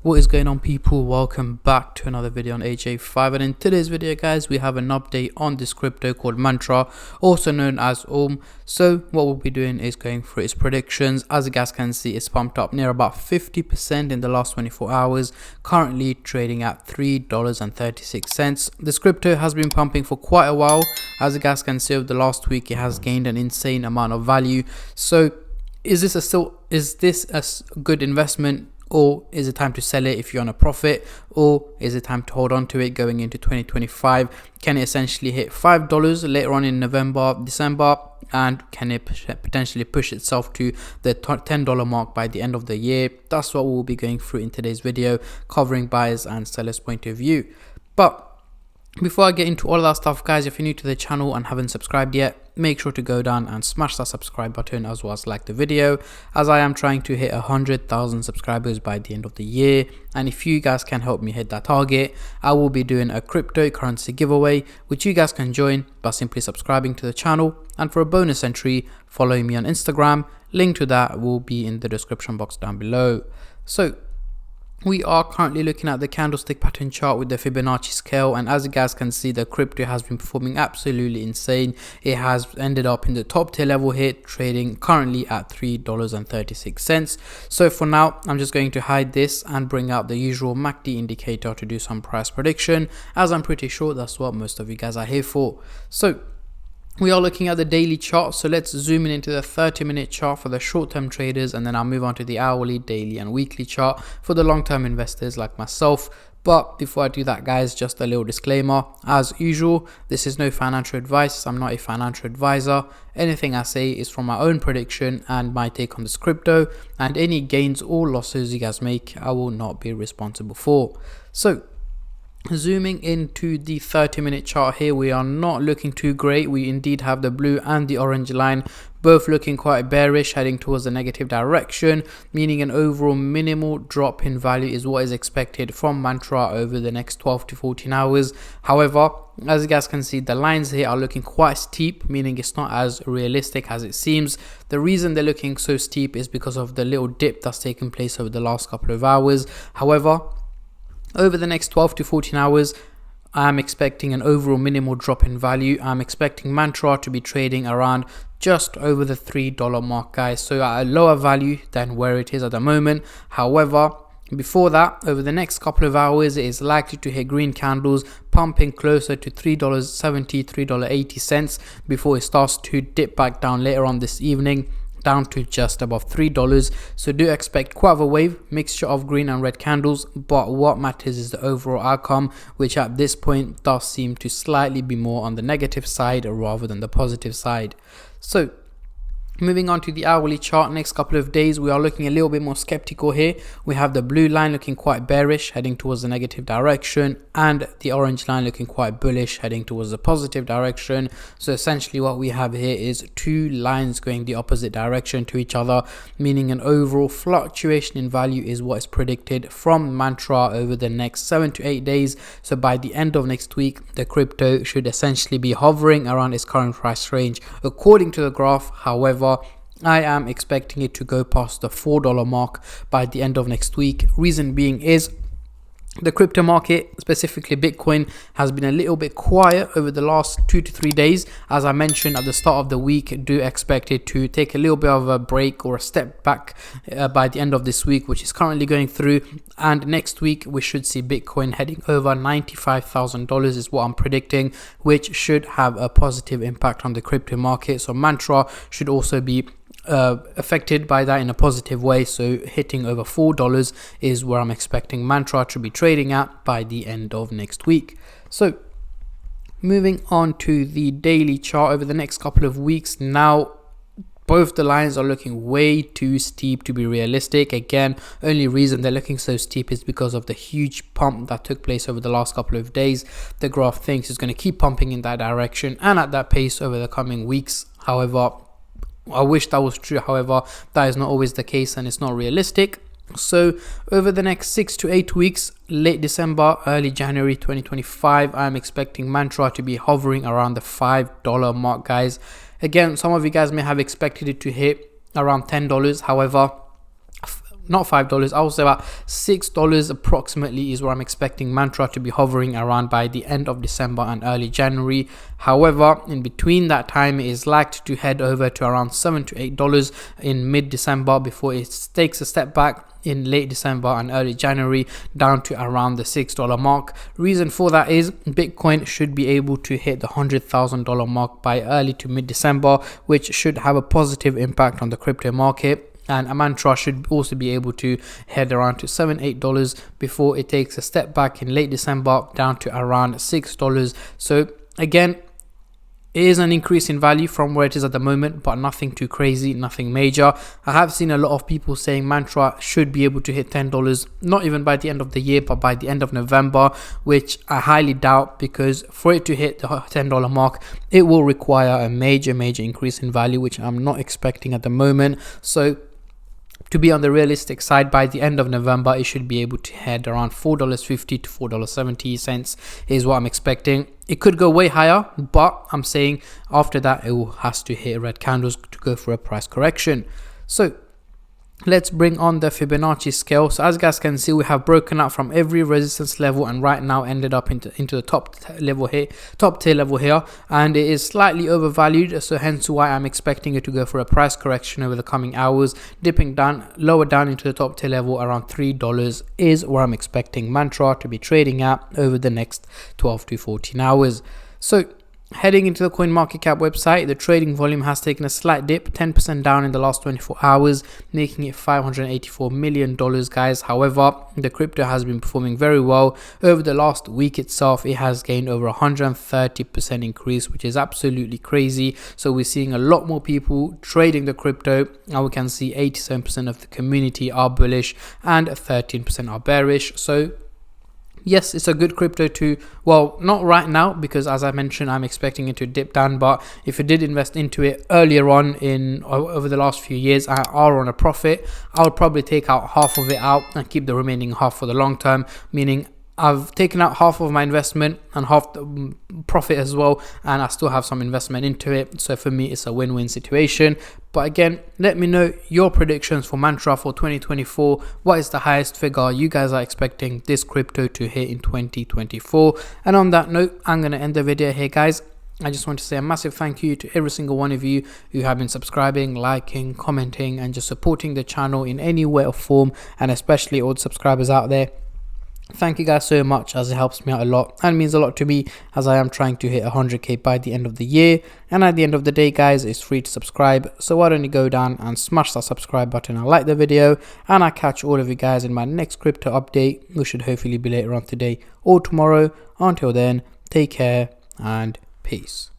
What is going on, people? Welcome back to another video on HA5, and in today's video guys we have an update on this crypto called Mantra, also known as So what we'll be doing is going through its predictions. As you guys can see, it's pumped up near about 50% in the last 24 hours, currently trading at $3.36. This crypto has been pumping for quite a while. As you guys can see, over the last week it has gained an insane amount of value. So is this a good investment, or is it time to sell it if you're on a profit, or is it time to hold on to it going into 2025? Can it essentially hit $5 later on in November, December, and can it potentially push itself to the $10 mark by the end of the year? That's what we'll be going through in today's video, covering buyers and sellers point of view. But before I get into all of that stuff, guys, if you're new to the channel and haven't subscribed yet, make sure to go down and smash that subscribe button, as well as like the video, as I am trying to hit 100,000 subscribers by the end of the year. And if you guys can help me hit that target, I will be doing a cryptocurrency giveaway, which you guys can join by simply subscribing to the channel. And for a bonus entry, following me on Instagram. Link to that will be in the description box down below. So we are currently looking at the candlestick pattern chart with the Fibonacci scale, and as you guys can see, the crypto has been performing absolutely insane. It has ended up in the top tier level here, trading currently at $3.36. So for now, I'm just going to hide this and bring out the usual MACD indicator to do some price prediction, as I'm pretty sure that's what most of you guys are here for. So we are looking at the daily chart, so let's zoom in into the 30-minute chart for the short-term traders, and then I'll move on to the hourly, daily and weekly chart for the long-term investors like myself. But before I do that, guys, just a little disclaimer. As usual, this is no financial advice. I'm not a financial advisor. Anything I say is from my own prediction and my take on this crypto, and any gains or losses you guys make, I will not be responsible for. So zooming into the 30-minute chart here, we are not looking too great. We indeed have the blue and the orange line both looking quite bearish, heading towards the negative direction, meaning an overall minimal drop in value is what is expected from Mantra over the next 12 to 14 hours. However, as you guys can see, the lines here are looking quite steep, meaning it's not as realistic as it seems. The reason they're looking so steep is because of the little dip that's taken place over the last couple of hours. However, over the next 12 to 14 hours, I'm expecting an overall minimal drop in value. I'm expecting Mantra to be trading around just over the $3 mark, guys. So at a lower value than where it is at the moment. However, before that, over the next couple of hours, it is likely to hit green candles, pumping closer to $3.70, $3.80 before it starts to dip back down later on this evening, down to just above $3. So do expect quite a wave, mixture of green and red candles, but what matters is the overall outcome, which at this point does seem to slightly be more on the negative side rather than the positive side. So moving on to the hourly chart, next couple of days we are looking a little bit more skeptical here. We have the blue line looking quite bearish, heading towards the negative direction, and the orange line looking quite bullish, heading towards the positive direction. So essentially what we have here is two lines going the opposite direction to each other, meaning an overall fluctuation in value is what is predicted from Mantra over the next 7 to 8 days. So by the end of next week, the crypto should essentially be hovering around its current price range according to the graph. However, I am expecting it to go past the $4 mark by the end of next week. Reason being is the crypto market, specifically Bitcoin, has been a little bit quiet over the last 2 to 3 days. As I mentioned at the start of the week, do expect it to take a little bit of a break or a step back by the end of this week, which is currently going through. And next week, we should see Bitcoin heading over $95,000 is what I'm predicting, which should have a positive impact on the crypto market. So Mantra should also be affected by that in a positive way. So hitting over $4 is where I'm expecting Mantra to be trading at by the end of next week. So moving on to the daily chart over the next couple of weeks now, both the lines are looking way too steep to be realistic. Again, only reason they're looking so steep is because of the huge pump that took place over the last couple of days. The graph thinks it's going to keep pumping in that direction and at that pace over the coming weeks. However, I wish that was true. However, that is not always the case and it's not realistic. So over the next 6 to 8 weeks, late December, early January 2025, I'm expecting Mantra to be hovering around the $5 mark, guys. Again, some of you guys may have expected it to hit around $10. However, not $5, I would say about $6 approximately is where I'm expecting Mantra to be hovering around by the end of December and early January. However, in between that time, it is likely to head over to around $7 to $8 in mid-December before it takes a step back in late December and early January down to around the $6 mark. Reason for that is Bitcoin should be able to hit the $100,000 mark by early to mid-December, which should have a positive impact on the crypto market. And a Mantra should also be able to head around to $7 $8 before it takes a step back in late December down to around $6. So again, it is an increase in value from where it is at the moment, but nothing too crazy, nothing major. I have seen a lot of people saying Mantra should be able to hit $10, not even by the end of the year, but by the end of November, which I highly doubt, because for it to hit the $10 mark, it will require a major increase in value, which I'm not expecting at the moment. So to be on the realistic side, by the end of November, it should be able to head around $4.50 to $4.70 is what I'm expecting. It could go way higher, but I'm saying after that, it has to hit red candles to go for a price correction. So let's bring on the Fibonacci scale. So as you guys can see, we have broken out from every resistance level and right now ended up into the top tier level here, and it is slightly overvalued, so hence why I'm expecting it to go for a price correction over the coming hours, dipping down lower down into the top tier level around $3 is where I'm expecting Mantra to be trading at over the next 12 to 14 hours. So heading into the CoinMarketCap website, the trading volume has taken a slight dip, 10% down in the last 24 hours, making it $584 million, guys. However, the crypto has been performing very well. Over the last week itself, it has gained over 130% increase, which is absolutely crazy. So we're seeing a lot more people trading the crypto. Now we can see 87% of the community are bullish and 13% are bearish. So yes, it's a good crypto to, well, not right now, because as I mentioned, I'm expecting it to dip down, but if you did invest into it earlier on over the last few years and are on a profit, I would probably take out half of it out and keep the remaining half for the long term, meaning I've taken out half of my investment and half the profit as well, and I still have some investment into it. So for me, it's a win-win situation. But again, let me know your predictions for Mantra for 2024. What is the highest figure you guys are expecting this crypto to hit in 2024? And on that note, I'm going to end the video here, guys. I just want to say a massive thank you to every single one of you who have been subscribing, liking, commenting, and just supporting the channel in any way or form, and especially all the subscribers out there. Thank you guys so much, as it helps me out a lot and means a lot to me, as I am trying to hit 100k by the end of the year. And at the end of the day, guys, it's free to subscribe, so why don't you go down and smash that subscribe button and like the video, and I'll catch all of you guys in my next crypto update, which should hopefully be later on today or tomorrow. Until then, take care and peace.